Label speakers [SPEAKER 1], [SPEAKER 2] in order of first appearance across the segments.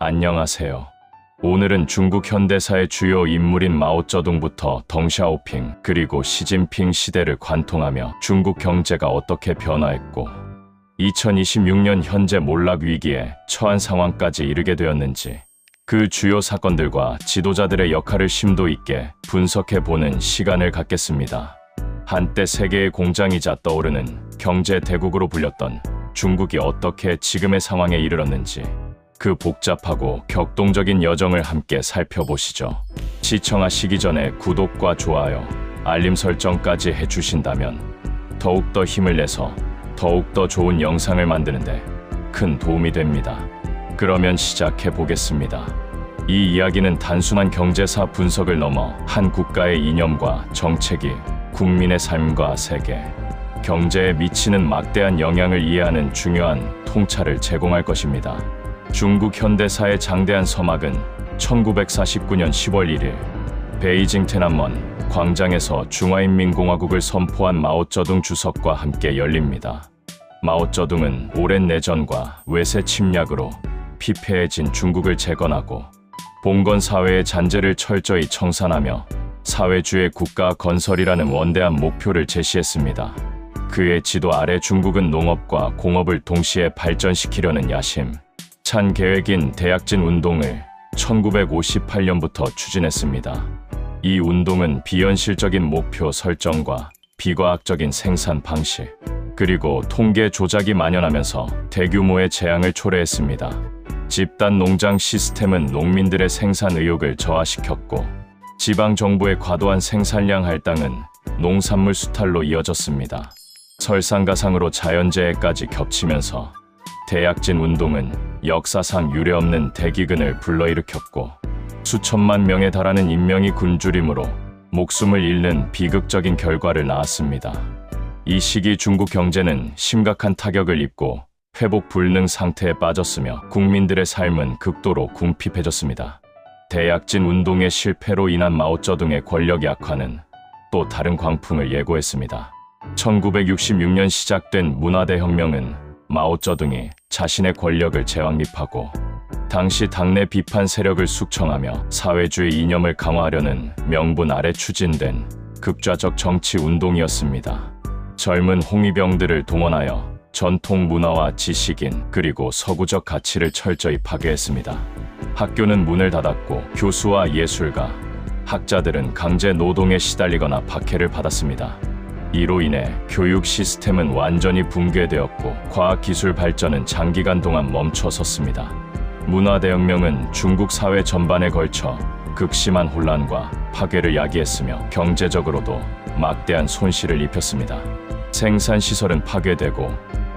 [SPEAKER 1] 안녕하세요. 오늘은 중국 현대사의 주요 인물인 마오쩌둥부터 덩샤오핑 그리고 시진핑 시대를 관통하며 중국 경제가 어떻게 변화했고 2026년 현재 몰락 위기에 처한 상황까지 이르게 되었는지 그 주요 사건들과 지도자들의 역할을 심도 있게 분석해보는 시간을 갖겠습니다. 한때 세계의 공장이자 떠오르는 경제 대국으로 불렸던 중국이 어떻게 지금의 상황에 이르렀는지 그 복잡하고 격동적인 여정을 함께 살펴보시죠. 시청하시기 전에 구독과 좋아요, 알림 설정까지 해주신다면 더욱더 힘을 내서 더욱더 좋은 영상을 만드는데 큰 도움이 됩니다. 그러면 시작해 보겠습니다. 이 이야기는 단순한 경제사 분석을 넘어 한 국가의 이념과 정책이 국민의 삶과 세계, 경제에 미치는 막대한 영향을 이해하는 중요한 통찰을 제공할 것입니다. 중국 현대사의 장대한 서막은 1949년 10월 1일 베이징 테난먼 광장에서 중화인민공화국을 선포한 마오쩌둥 주석과 함께 열립니다. 마오쩌둥은 오랜 내전과 외세 침략으로 피폐해진 중국을 재건하고 봉건 사회의 잔재를 철저히 청산하며 사회주의 국가 건설이라는 원대한 목표를 제시했습니다. 그의 지도 아래 중국은 농업과 공업을 동시에 발전시키려는 야심 찬 계획인 대약진 운동을 1958년부터 추진했습니다. 이 운동은 비현실적인 목표 설정과 비과학적인 생산 방식, 그리고 통계 조작이 만연하면서 대규모의 재앙을 초래했습니다. 집단 농장 시스템은 농민들의 생산 의욕을 저하시켰고 지방정부의 과도한 생산량 할당은 농산물 수탈로 이어졌습니다. 설상가상으로 자연재해까지 겹치면서 대약진 운동은 역사상 유례없는 대기근을 불러일으켰고 수천만 명에 달하는 인명이 굶주림으로 목숨을 잃는 비극적인 결과를 낳았습니다. 이 시기 중국 경제는 심각한 타격을 입고 회복 불능 상태에 빠졌으며 국민들의 삶은 극도로 궁핍해졌습니다. 대약진 운동의 실패로 인한 마오쩌둥의 권력 약화는 또 다른 광풍을 예고했습니다. 1966년 시작된 문화대혁명은 마오쩌둥이 자신의 권력을 재확립하고 당시 당내 비판 세력을 숙청하며 사회주의 이념을 강화하려는 명분 아래 추진된 극좌적 정치 운동이었습니다. 젊은 홍위병들을 동원하여 전통 문화와 지식인 그리고 서구적 가치를 철저히 파괴했습니다. 학교는 문을 닫았고 교수와 예술가, 학자들은 강제 노동에 시달리거나 박해를 받았습니다. 이로 인해 교육 시스템은 완전히 붕괴되었고 과학기술 발전은 장기간 동안 멈춰섰습니다. 문화대혁명은 중국 사회 전반에 걸쳐 극심한 혼란과 파괴를 야기했으며 경제적으로도 막대한 손실을 입혔습니다. 생산시설은 파괴되고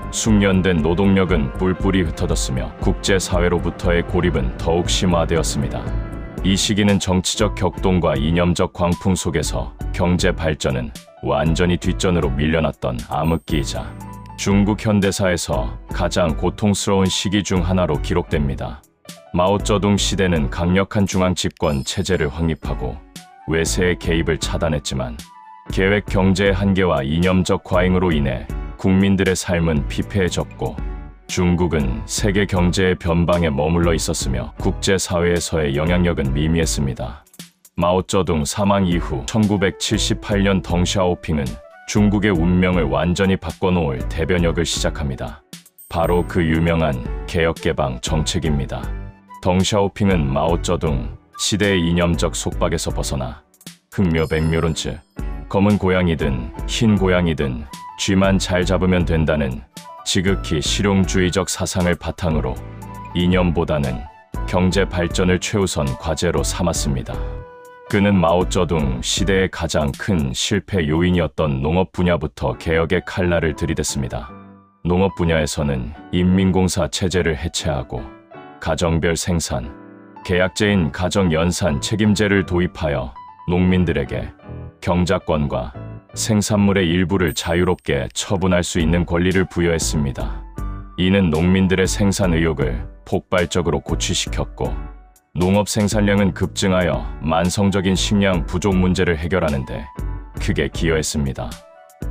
[SPEAKER 1] 숙련된 노동력은 뿔뿔이 흩어졌으며 국제사회로부터의 고립은 더욱 심화되었습니다. 이 시기는 정치적 격동과 이념적 광풍 속에서 경제 발전은 완전히 뒷전으로 밀려났던 암흑기이자 중국 현대사에서 가장 고통스러운 시기 중 하나로 기록됩니다. 마오쩌둥 시대는 강력한 중앙 집권 체제를 확립하고 외세의 개입을 차단했지만 계획 경제의 한계와 이념적 과잉으로 인해 국민들의 삶은 피폐해졌고 중국은 세계 경제의 변방에 머물러 있었으며 국제사회에서의 영향력은 미미했습니다. 마오쩌둥 사망 이후 1978년 덩샤오핑은 중국의 운명을 완전히 바꿔놓을 대변혁을 시작합니다. 바로 그 유명한 개혁개방 정책입니다. 덩샤오핑은 마오쩌둥 시대의 이념적 속박에서 벗어나 흑묘백묘론 즉 검은 고양이든 흰 고양이든 쥐만 잘 잡으면 된다는 지극히 실용주의적 사상을 바탕으로 이념보다는 경제 발전을 최우선 과제로 삼았습니다. 그는 마오쩌둥 시대의 가장 큰 실패 요인이었던 농업 분야부터 개혁의 칼날을 들이댔습니다. 농업 분야에서는 인민공사 체제를 해체하고 가정별 생산, 계약제인 가정연산 책임제를 도입하여 농민들에게 경작권과 생산물의 일부를 자유롭게 처분할 수 있는 권리를 부여했습니다. 이는 농민들의 생산 의욕을 폭발적으로 고취시켰고 농업 생산량은 급증하여 만성적인 식량 부족 문제를 해결하는 데 크게 기여했습니다.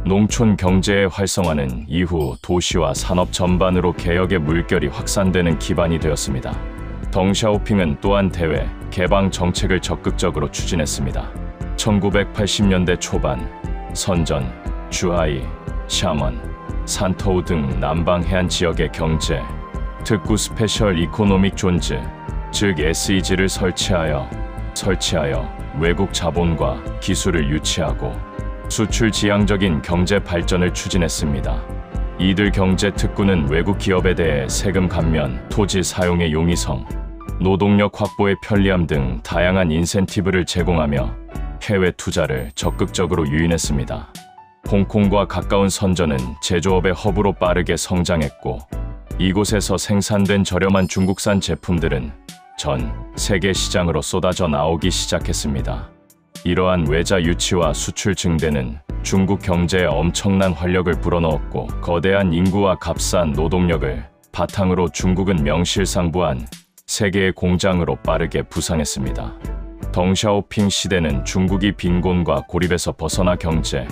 [SPEAKER 1] 농촌 경제의 활성화는 이후 도시와 산업 전반으로 개혁의 물결이 확산되는 기반이 되었습니다. 덩샤오핑은 또한 대외 개방 정책을 적극적으로 추진했습니다. 1980년대 초반 선전, 주하이, 샤먼, 산토우 등 남방 해안 지역의 경제, 특구 스페셜 이코노믹 존즈, 즉 SEZ를 설치하여 외국 자본과 기술을 유치하고 수출 지향적인 경제 발전을 추진했습니다. 이들 경제 특구는 외국 기업에 대해 세금 감면, 토지 사용의 용이성, 노동력 확보의 편리함 등 다양한 인센티브를 제공하며 해외 투자를 적극적으로 유인했습니다. 홍콩과 가까운 선전은 제조업의 허브로 빠르게 성장했고, 이곳에서 생산된 저렴한 중국산 제품들은 전 세계 시장으로 쏟아져 나오기 시작했습니다. 이러한 외자 유치와 수출 증대는 중국 경제에 엄청난 활력을 불어넣었고, 거대한 인구와 값싼 노동력을 바탕으로 중국은 명실상부한 세계의 공장으로 빠르게 부상했습니다. 덩샤오핑 시대는 중국이 빈곤과 고립에서 벗어나 경제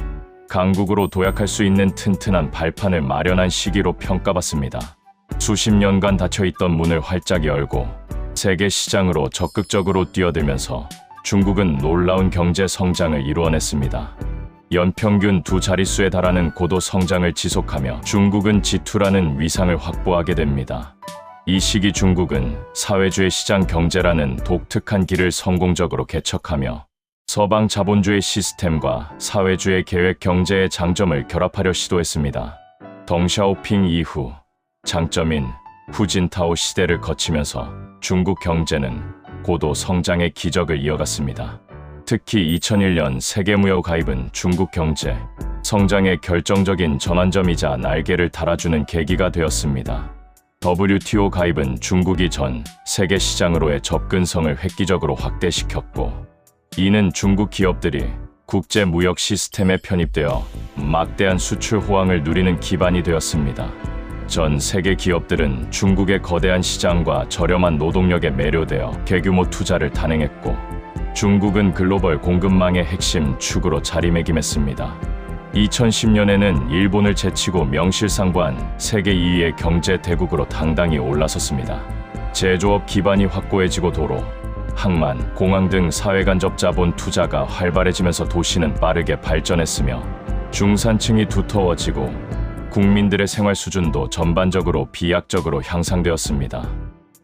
[SPEAKER 1] 강국으로 도약할 수 있는 튼튼한 발판을 마련한 시기로 평가받습니다. 수십 년간 닫혀있던 문을 활짝 열고 세계 시장으로 적극적으로 뛰어들면서 중국은 놀라운 경제 성장을 이루어냈습니다. 연평균 2자릿수에 달하는 고도 성장을 지속하며 중국은 G2라는 위상을 확보하게 됩니다. 이 시기 중국은 사회주의 시장 경제라는 독특한 길을 성공적으로 개척하며 서방 자본주의 시스템과 사회주의 계획 경제의 장점을 결합하려 시도했습니다. 덩샤오핑 이후 장점인 후진타오 시대를 거치면서 중국 경제는 고도 성장의 기적을 이어갔습니다. 특히 2001년 세계무역 가입은 중국 경제 성장의 결정적인 전환점이자 날개를 달아주는 계기가 되었습니다. WTO 가입은 중국이 전 세계 시장으로의 접근성을 획기적으로 확대시켰고, 이는 중국 기업들이 국제 무역 시스템에 편입되어 막대한 수출 호황을 누리는 기반이 되었습니다. 전 세계 기업들은 중국의 거대한 시장과 저렴한 노동력에 매료되어 대규모 투자를 단행했고, 중국은 글로벌 공급망의 핵심 축으로 자리매김했습니다. 2010년에는 일본을 제치고 명실상부한 세계 2위의 경제 대국으로 당당히 올라섰습니다. 제조업 기반이 확고해지고 도로, 항만, 공항 등 사회간접 자본 투자가 활발해지면서 도시는 빠르게 발전했으며 중산층이 두터워지고 국민들의 생활 수준도 전반적으로 비약적으로 향상되었습니다.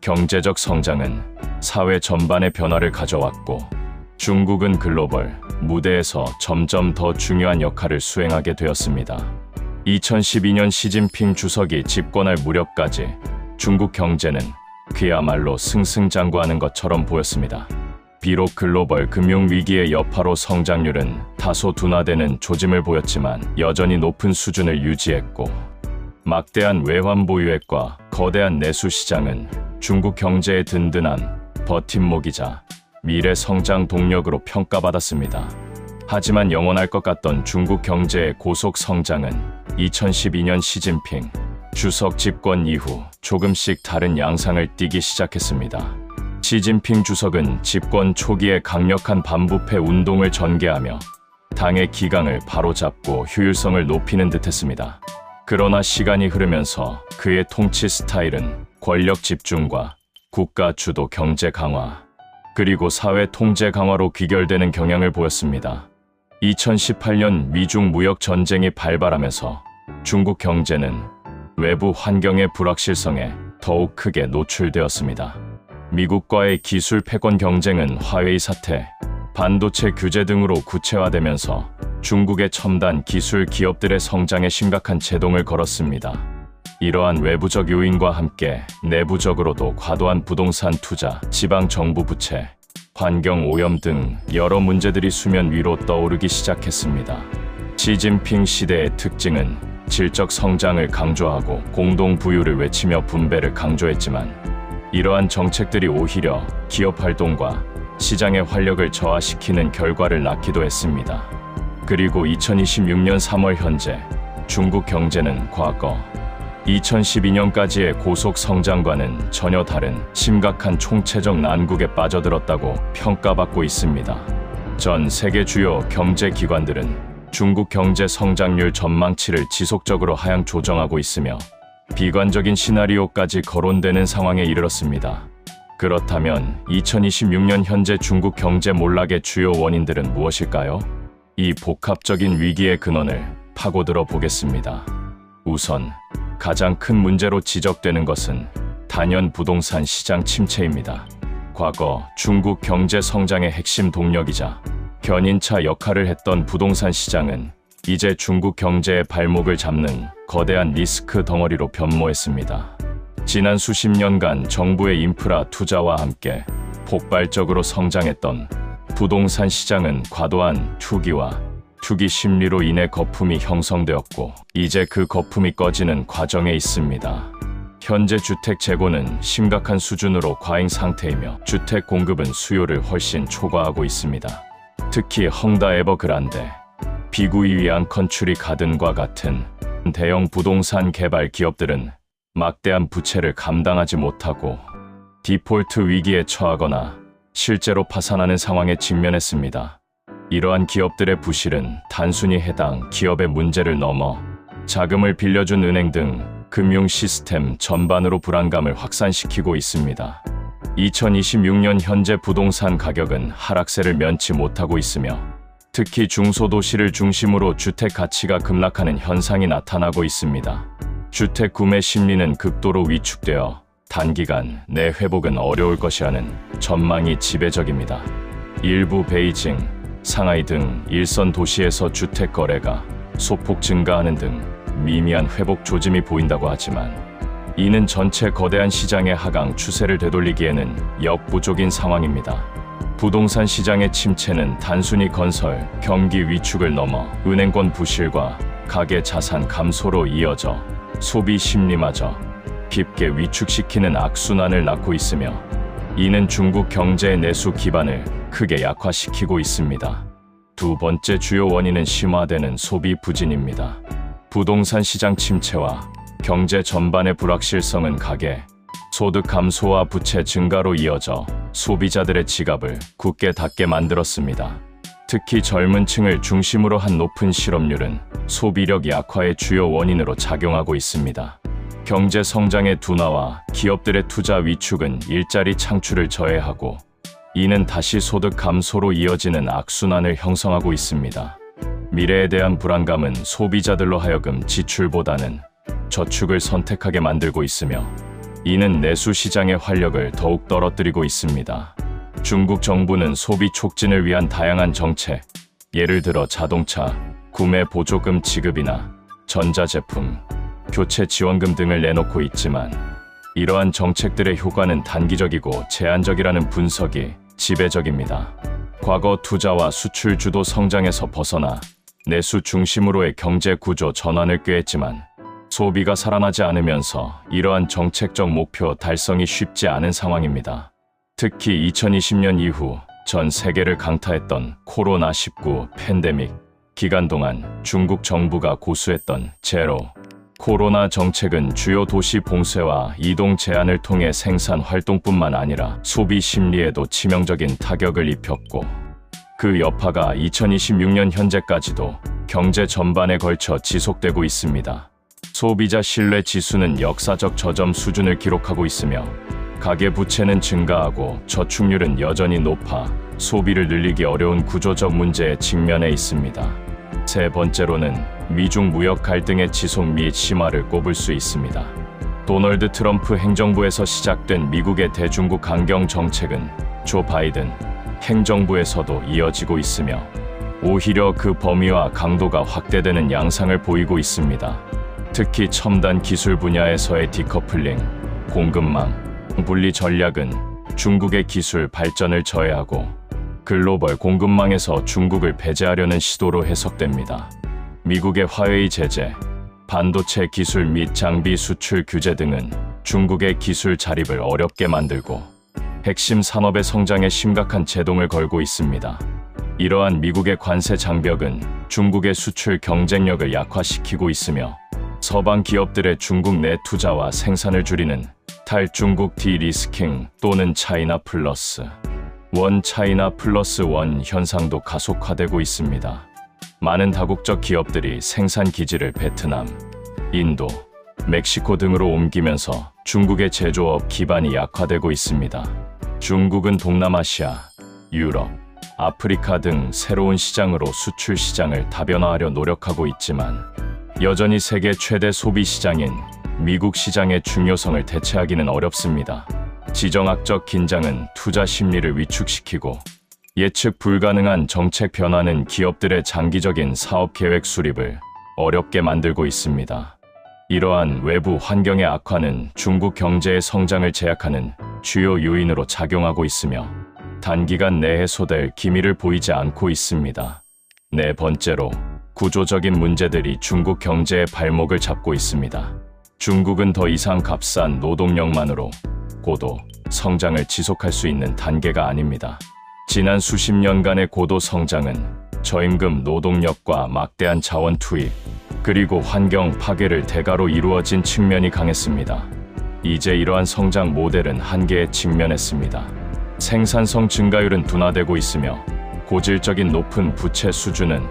[SPEAKER 1] 경제적 성장은 사회 전반의 변화를 가져왔고, 중국은 글로벌 무대에서 점점 더 중요한 역할을 수행하게 되었습니다. 2012년 시진핑 주석이 집권할 무렵까지 중국 경제는 그야말로 승승장구하는 것처럼 보였습니다. 비록 글로벌 금융위기의 여파로 성장률은 다소 둔화되는 조짐을 보였지만 여전히 높은 수준을 유지했고, 막대한 외환 보유액과 거대한 내수 시장은 중국 경제의 든든한 버팀목이자 미래 성장 동력으로 평가받았습니다. 하지만 영원할 것 같던 중국 경제의 고속 성장은 2012년 시진핑 주석 집권 이후 조금씩 다른 양상을 띠기 시작했습니다. 시진핑 주석은 집권 초기에 강력한 반부패 운동을 전개하며 당의 기강을 바로잡고 효율성을 높이는 듯했습니다. 그러나 시간이 흐르면서 그의 통치 스타일은 권력 집중과 국가 주도 경제 강화, 그리고 사회 통제 강화로 귀결되는 경향을 보였습니다. 2018년 미중 무역 전쟁이 발발하면서 중국 경제는 외부 환경의 불확실성에 더욱 크게 노출되었습니다. 미국과의 기술 패권 경쟁은 화웨이 사태, 반도체 규제 등으로 구체화되면서 중국의 첨단 기술 기업들의 성장에 심각한 제동을 걸었습니다. 이러한 외부적 요인과 함께 내부적으로도 과도한 부동산 투자, 지방 정부 부채, 환경 오염 등 여러 문제들이 수면 위로 떠오르기 시작했습니다. 시진핑 시대의 특징은 질적 성장을 강조하고 공동 부유를 외치며 분배를 강조했지만, 이러한 정책들이 오히려 기업 활동과 시장의 활력을 저하시키는 결과를 낳기도 했습니다. 그리고 2026년 3월 현재 중국 경제는 과거 2012년까지의 고속 성장과는 전혀 다른 심각한 총체적 난국에 빠져들었다고 평가받고 있습니다. 전 세계 주요 경제 기관들은 중국 경제 성장률 전망치를 지속적으로 하향 조정하고 있으며 비관적인 시나리오까지 거론되는 상황에 이르렀습니다. 그렇다면 2026년 현재 중국 경제 몰락의 주요 원인들은 무엇일까요? 이 복합적인 위기의 근원을 파고들어 보겠습니다. 우선 가장 큰 문제로 지적되는 것은 단연 부동산 시장 침체입니다. 과거 중국 경제 성장의 핵심 동력이자 견인차 역할을 했던 부동산 시장은 이제 중국 경제의 발목을 잡는 거대한 리스크 덩어리로 변모했습니다. 지난 수십 년간 정부의 인프라 투자와 함께 폭발적으로 성장했던 부동산 시장은 과도한 투기와 투기 심리로 인해 거품이 형성되었고 이제 그 거품이 꺼지는 과정에 있습니다. 현재 주택 재고는 심각한 수준으로 과잉 상태이며 주택 공급은 수요를 훨씬 초과하고 있습니다. 특히 헝다 에버그란데, 비구이 위안 컨츄리 가든과 같은 대형 부동산 개발 기업들은 막대한 부채를 감당하지 못하고 디폴트 위기에 처하거나 실제로 파산하는 상황에 직면했습니다. 이러한 기업들의 부실은 단순히 해당 기업의 문제를 넘어 자금을 빌려준 은행 등 금융 시스템 전반으로 불안감을 확산시키고 있습니다. 2026년 현재 부동산 가격은 하락세를 면치 못하고 있으며 특히 중소도시를 중심으로 주택 가치가 급락하는 현상이 나타나고 있습니다. 주택 구매 심리는 극도로 위축되어 단기간 내 회복은 어려울 것이라는 전망이 지배적입니다. 일부 베이징, 상하이 등 일선 도시에서 주택 거래가 소폭 증가하는 등 미미한 회복 조짐이 보인다고 하지만 이는 전체 거대한 시장의 하강 추세를 되돌리기에는 역부족인 상황입니다. 부동산 시장의 침체는 단순히 건설, 경기 위축을 넘어 은행권 부실과 가계 자산 감소로 이어져 소비 심리마저 깊게 위축시키는 악순환을 낳고 있으며 이는 중국 경제의 내수 기반을 크게 약화시키고 있습니다. 두 번째 주요 원인은 심화되는 소비 부진입니다. 부동산 시장 침체와 경제 전반의 불확실성은 가계, 소득 감소와 부채 증가로 이어져 소비자들의 지갑을 굳게 닫게 만들었습니다. 특히 젊은 층을 중심으로 한 높은 실업률은 소비력 약화의 주요 원인으로 작용하고 있습니다. 경제 성장의 둔화와 기업들의 투자 위축은 일자리 창출을 저해하고 이는 다시 소득 감소로 이어지는 악순환을 형성하고 있습니다. 미래에 대한 불안감은 소비자들로 하여금 지출보다는 저축을 선택하게 만들고 있으며 이는 내수 시장의 활력을 더욱 떨어뜨리고 있습니다. 중국 정부는 소비 촉진을 위한 다양한 정책, 예를 들어 자동차, 구매 보조금 지급이나 전자제품, 교체 지원금 등을 내놓고 있지만 이러한 정책들의 효과는 단기적이고 제한적이라는 분석이 지배적입니다. 과거 투자와 수출 주도 성장에서 벗어나 내수 중심으로의 경제 구조 전환을 꾀했지만 소비가 살아나지 않으면서 이러한 정책적 목표 달성이 쉽지 않은 상황입니다. 특히 2020년 이후 전 세계를 강타했던 코로나19 팬데믹 기간 동안 중국 정부가 고수했던 제로 코로나 정책은 주요 도시 봉쇄와 이동 제한을 통해 생산 활동뿐만 아니라 소비 심리에도 치명적인 타격을 입혔고 그 여파가 2026년 현재까지도 경제 전반에 걸쳐 지속되고 있습니다. 소비자 신뢰 지수는 역사적 저점 수준을 기록하고 있으며 가계 부채는 증가하고 저축률은 여전히 높아 소비를 늘리기 어려운 구조적 문제에 직면해 있습니다. 세 번째로는 미중 무역 갈등의 지속 및 심화를 꼽을 수 있습니다. 도널드 트럼프 행정부에서 시작된 미국의 대중국 강경 정책은 조 바이든 행정부에서도 이어지고 있으며 오히려 그 범위와 강도가 확대되는 양상을 보이고 있습니다. 특히 첨단 기술 분야에서의 디커플링, 공급망, 분리 전략은 중국의 기술 발전을 저해하고 글로벌 공급망에서 중국을 배제하려는 시도로 해석됩니다. 미국의 화웨이 제재, 반도체 기술 및 장비 수출 규제 등은 중국의 기술 자립을 어렵게 만들고 핵심 산업의 성장에 심각한 제동을 걸고 있습니다. 이러한 미국의 관세 장벽은 중국의 수출 경쟁력을 약화시키고 있으며 서방 기업들의 중국 내 투자와 생산을 줄이는 탈중국 디리스킹 또는 차이나 플러스 원 차이나 플러스 원 현상도 가속화되고 있습니다. 많은 다국적 기업들이 생산 기지를 베트남, 인도, 멕시코 등으로 옮기면서 중국의 제조업 기반이 약화되고 있습니다. 중국은 동남아시아, 유럽, 아프리카 등 새로운 시장으로 수출 시장을 다변화하려 노력하고 있지만 여전히 세계 최대 소비 시장인 미국 시장의 중요성을 대체하기는 어렵습니다. 지정학적 긴장은 투자 심리를 위축시키고 예측 불가능한 정책 변화는 기업들의 장기적인 사업 계획 수립을 어렵게 만들고 있습니다. 이러한 외부 환경의 악화는 중국 경제의 성장을 제약하는 주요 요인으로 작용하고 있으며 단기간 내에 해소될 기미를 보이지 않고 있습니다. 네 번째로, 구조적인 문제들이 중국 경제의 발목을 잡고 있습니다. 중국은 더 이상 값싼 노동력만으로 고도 성장을 지속할 수 있는 단계가 아닙니다. 지난 수십 년간의 고도 성장은 저임금 노동력과 막대한 자원 투입, 그리고 환경 파괴를 대가로 이루어진 측면이 강했습니다. 이제 이러한 성장 모델은 한계에 직면했습니다. 생산성 증가율은 둔화되고 있으며 고질적인 높은 부채 수준은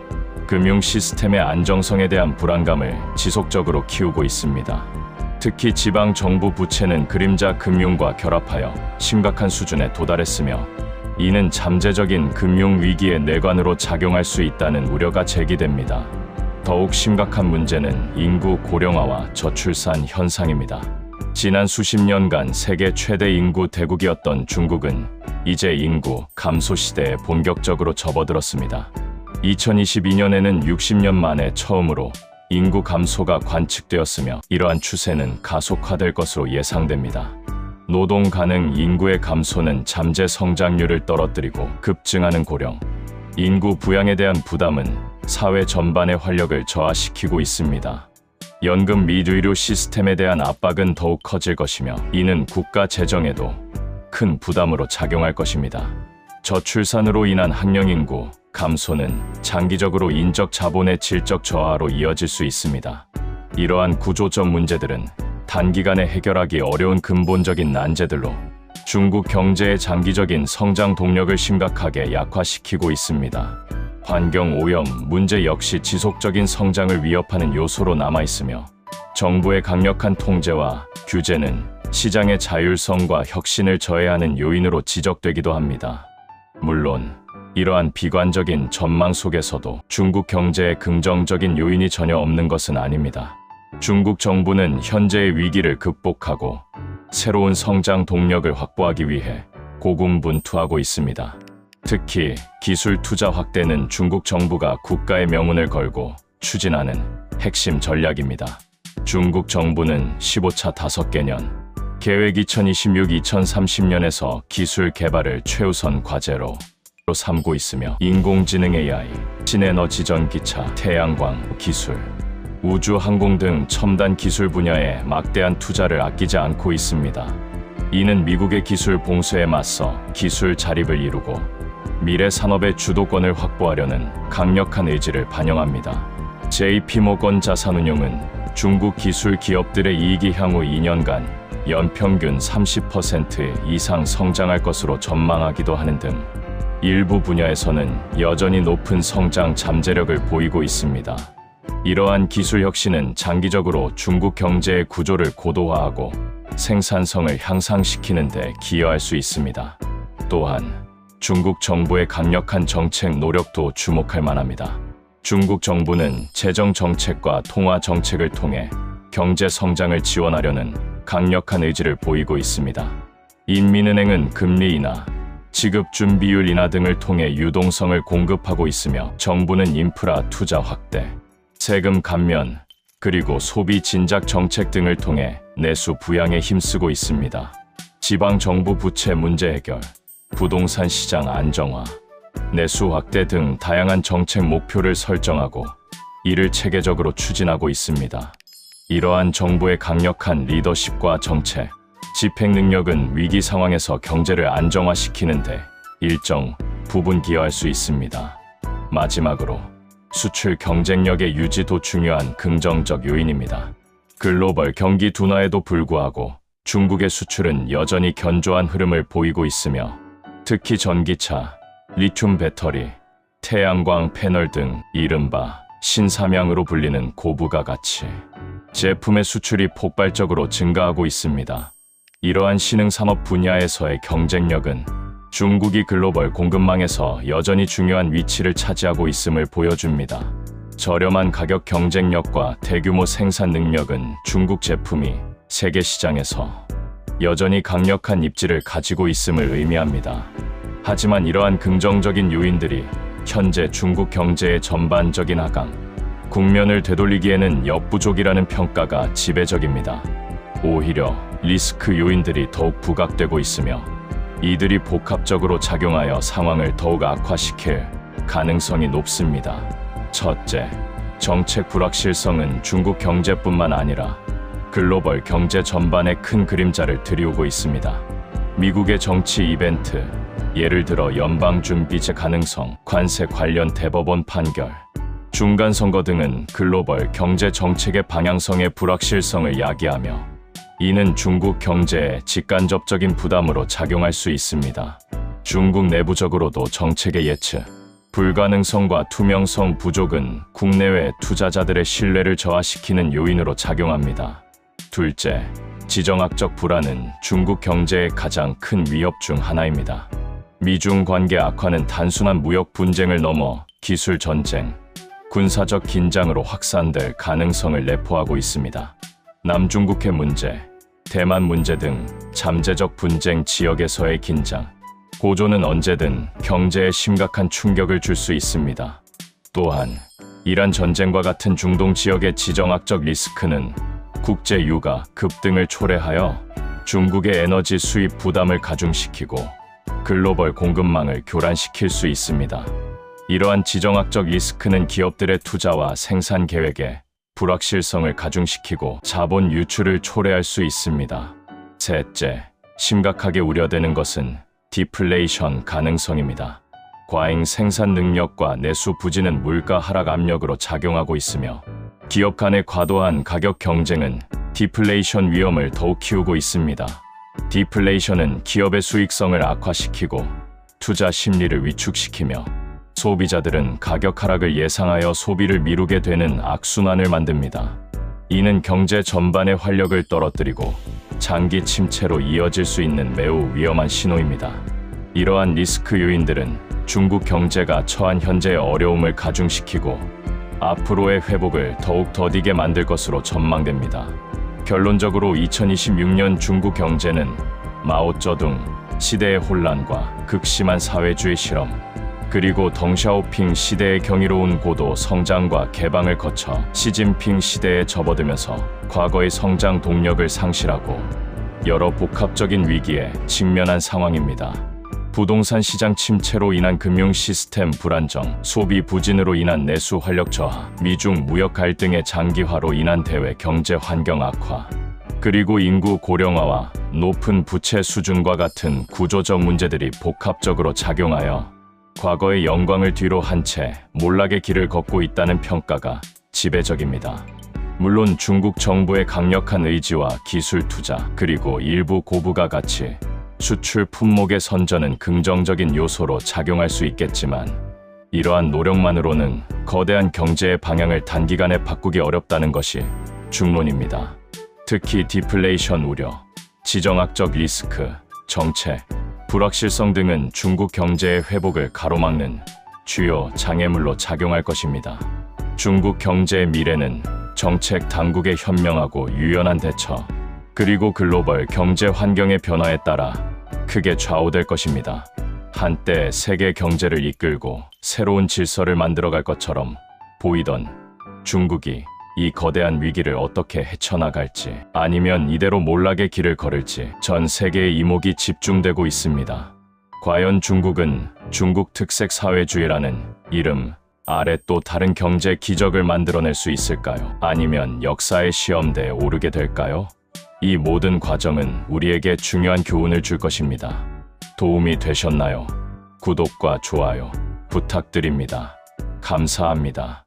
[SPEAKER 1] 금융 시스템의 안정성에 대한 불안감을 지속적으로 키우고 있습니다. 특히 지방 정부 부채는 그림자 금융과 결합하여 심각한 수준에 도달했으며 이는 잠재적인 금융 위기의 뇌관으로 작용할 수 있다는 우려가 제기됩니다. 더욱 심각한 문제는 인구 고령화와 저출산 현상입니다. 지난 수십 년간 세계 최대 인구 대국이었던 중국은 이제 인구 감소 시대에 본격적으로 접어들었습니다. 2022년에는 60년 만에 처음으로 인구 감소가 관측되었으며 이러한 추세는 가속화될 것으로 예상됩니다. 노동 가능 인구의 감소는 잠재 성장률을 떨어뜨리고 급증하는 고령, 인구 부양에 대한 부담은 사회 전반의 활력을 저하시키고 있습니다. 연금 및 의료 시스템에 대한 압박은 더욱 커질 것이며 이는 국가 재정에도 큰 부담으로 작용할 것입니다. 저출산으로 인한 학령 인구 감소는 장기적으로 인적 자본의 질적 저하로 이어질 수 있습니다. 이러한 구조적 문제들은 단기간에 해결하기 어려운 근본적인 난제들로 중국 경제의 장기적인 성장 동력을 심각하게 약화시키고 있습니다. 환경 오염 문제 역시 지속적인 성장을 위협하는 요소로 남아있으며 정부의 강력한 통제와 규제는 시장의 자율성과 혁신을 저해하는 요인으로 지적되기도 합니다. 물론 이러한 비관적인 전망 속에서도 중국 경제에 긍정적인 요인이 전혀 없는 것은 아닙니다. 중국 정부는 현재의 위기를 극복하고 새로운 성장 동력을 확보하기 위해 고군분투하고 있습니다. 특히 기술 투자 확대는 중국 정부가 국가의 명운을 걸고 추진하는 핵심 전략입니다. 중국 정부는 15차 5개년 계획 2026-2030년에서 기술 개발을 최우선 과제로 삼고 있으며 인공지능 AI, 신에너지 전기차, 태양광 기술, 우주 항공 등 첨단 기술 분야에 막대한 투자를 아끼지 않고 있습니다. 이는 미국의 기술 봉쇄에 맞서 기술 자립을 이루고 미래 산업의 주도권을 확보하려는 강력한 의지를 반영합니다. JP모건 자산운용은 중국 기술 기업들의 이익이 향후 2년간 연평균 30% 이상 성장할 것으로 전망하기도 하는 등 일부 분야에서는 여전히 높은 성장 잠재력을 보이고 있습니다. 이러한 기술 혁신은 장기적으로 중국 경제의 구조를 고도화하고 생산성을 향상시키는 데 기여할 수 있습니다. 또한 중국 정부의 강력한 정책 노력도 주목할 만합니다. 중국 정부는 재정 정책과 통화 정책을 통해 경제 성장을 지원하려는 강력한 의지를 보이고 있습니다. 인민은행은 금리 인하, 지급 준비율 인하 등을 통해 유동성을 공급하고 있으며 정부는 인프라 투자 확대, 세금 감면, 그리고 소비 진작 정책 등을 통해 내수 부양에 힘쓰고 있습니다. 지방 정부 부채 문제 해결, 부동산 시장 안정화, 내수 확대 등 다양한 정책 목표를 설정하고 이를 체계적으로 추진하고 있습니다. 이러한 정부의 강력한 리더십과 정책, 집행 능력은 위기 상황에서 경제를 안정화시키는 데 일정 부분 기여할 수 있습니다. 마지막으로 수출 경쟁력의 유지도 중요한 긍정적 요인입니다. 글로벌 경기 둔화에도 불구하고 중국의 수출은 여전히 견조한 흐름을 보이고 있으며 특히 전기차, 리튬 배터리, 태양광 패널 등 이른바 신삼양으로 불리는 고부가 가치, 제품의 수출이 폭발적으로 증가하고 있습니다. 이러한 신흥산업 분야에서의 경쟁력은 중국이 글로벌 공급망에서 여전히 중요한 위치를 차지하고 있음을 보여줍니다. 저렴한 가격 경쟁력과 대규모 생산 능력은 중국 제품이 세계 시장에서 여전히 강력한 입지를 가지고 있음을 의미합니다. 하지만 이러한 긍정적인 요인들이 현재 중국 경제의 전반적인 하강, 국면을 되돌리기에는 역부족이라는 평가가 지배적입니다. 오히려 리스크 요인들이 더욱 부각되고 있으며 이들이 복합적으로 작용하여 상황을 더욱 악화시킬 가능성이 높습니다. 첫째, 정책 불확실성은 중국 경제뿐만 아니라 글로벌 경제 전반에 큰 그림자를 들이우고 있습니다. 미국의 정치 이벤트, 예를 들어 연방준비제 가능성, 관세 관련 대법원 판결, 중간선거 등은 글로벌 경제 정책의 방향성의 불확실성을 야기하며 이는 중국 경제에 직간접적인 부담으로 작용할 수 있습니다. 중국 내부적으로도 정책의 예측, 불가능성과 투명성 부족은 국내외 투자자들의 신뢰를 저하시키는 요인으로 작용합니다. 둘째, 지정학적 불안은 중국 경제의 가장 큰 위협 중 하나입니다. 미중 관계 악화는 단순한 무역 분쟁을 넘어 기술 전쟁, 군사적 긴장으로 확산될 가능성을 내포하고 있습니다. 남중국해 문제, 대만 문제 등 잠재적 분쟁 지역에서의 긴장, 고조는 언제든 경제에 심각한 충격을 줄 수 있습니다. 또한 이란 전쟁과 같은 중동 지역의 지정학적 리스크는 국제 유가 급등을 초래하여 중국의 에너지 수입 부담을 가중시키고 글로벌 공급망을 교란시킬 수 있습니다. 이러한 지정학적 리스크는 기업들의 투자와 생산 계획에 불확실성을 가중시키고 자본 유출을 초래할 수 있습니다. 셋째, 심각하게 우려되는 것은 디플레이션 가능성입니다. 과잉 생산 능력과 내수 부진은 물가 하락 압력으로 작용하고 있으며 기업 간의 과도한 가격 경쟁은 디플레이션 위험을 더욱 키우고 있습니다. 디플레이션은 기업의 수익성을 악화시키고 투자 심리를 위축시키며 소비자들은 가격 하락을 예상하여 소비를 미루게 되는 악순환을 만듭니다. 이는 경제 전반의 활력을 떨어뜨리고 장기 침체로 이어질 수 있는 매우 위험한 신호입니다. 이러한 리스크 요인들은 중국 경제가 처한 현재의 어려움을 가중시키고 앞으로의 회복을 더욱 더디게 만들 것으로 전망됩니다. 결론적으로 2026년 중국 경제는 마오쩌둥 시대의 혼란과 극심한 사회주의 실험, 그리고 덩샤오핑 시대의 경이로운 고도 성장과 개방을 거쳐 시진핑 시대에 접어들면서 과거의 성장 동력을 상실하고 여러 복합적인 위기에 직면한 상황입니다. 부동산 시장 침체로 인한 금융 시스템 불안정, 소비 부진으로 인한 내수 활력 저하, 미중 무역 갈등의 장기화로 인한 대외 경제 환경 악화, 그리고 인구 고령화와 높은 부채 수준과 같은 구조적 문제들이 복합적으로 작용하여 과거의 영광을 뒤로 한 채 몰락의 길을 걷고 있다는 평가가 지배적입니다. 물론 중국 정부의 강력한 의지와 기술 투자, 그리고 일부 고부가 가치, 수출 품목의 선전은 긍정적인 요소로 작용할 수 있겠지만 이러한 노력만으로는 거대한 경제의 방향을 단기간에 바꾸기 어렵다는 것이 중론입니다. 특히 디플레이션 우려, 지정학적 리스크, 정책, 불확실성 등은 중국 경제의 회복을 가로막는 주요 장애물로 작용할 것입니다. 중국 경제의 미래는 정책 당국의 현명하고 유연한 대처, 그리고 글로벌 경제 환경의 변화에 따라 크게 좌우될 것입니다. 한때 세계 경제를 이끌고 새로운 질서를 만들어갈 것처럼 보이던 중국이 이 거대한 위기를 어떻게 헤쳐나갈지, 아니면 이대로 몰락의 길을 걸을지 전 세계의 이목이 집중되고 있습니다. 과연 중국은 중국 특색 사회주의라는 이름 아래 또 다른 경제 기적을 만들어낼 수 있을까요? 아니면 역사의 시험대에 오르게 될까요? 이 모든 과정은 우리에게 중요한 교훈을 줄 것입니다. 도움이 되셨나요? 구독과 좋아요 부탁드립니다. 감사합니다.